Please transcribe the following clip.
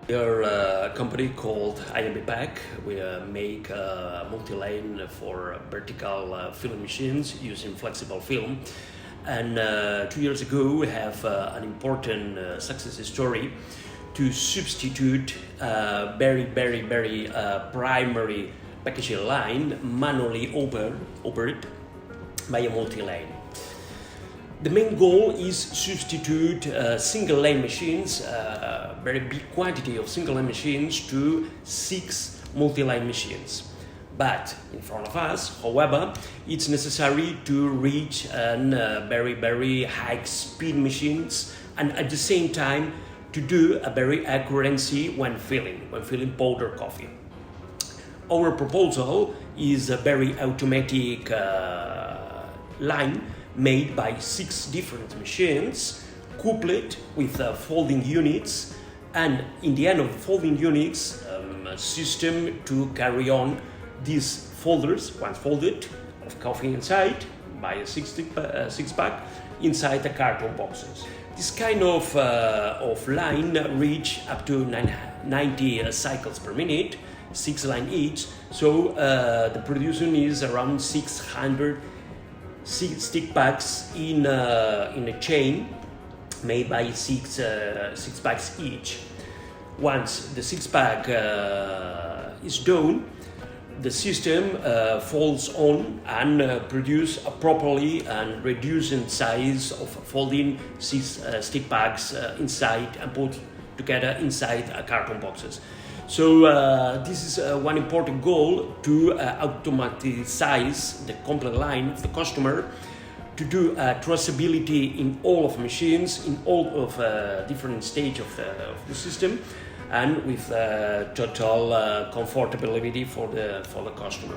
We are a company called INVpack. We make multi-lane for vertical filling machines using flexible film. And 2 years ago, we have an important success story to substitute very primary packaging line manually operated by a multi-lane. The main goal is substitute single-lane machines, very big quantity of single-lane machines to 6 multi-line machines. But in front of us, however, it's necessary to reach very high-speed machines, and at the same time to do a very accuracy when filling powder coffee. Our proposal is a very automatic line made by 6 different machines, coupled with folding units, and in the end of the folding units, a system to carry on these folders, once folded, of coffee inside, by a 6-pack, inside the carton boxes. This kind of line reach up to 90 cycles per minute, 6 lines each, so the production is around 600 stick packs in a chain made by 6 packs each. Once the 6-pack is done, the system folds on and produce a properly and reduced size of folding 6 stick packs inside and put together inside carton boxes. So this is one important goal to automatize the complete line of the customer, to do traceability in all of machines, in all of different stages of the system, and with total comfortability for the customer.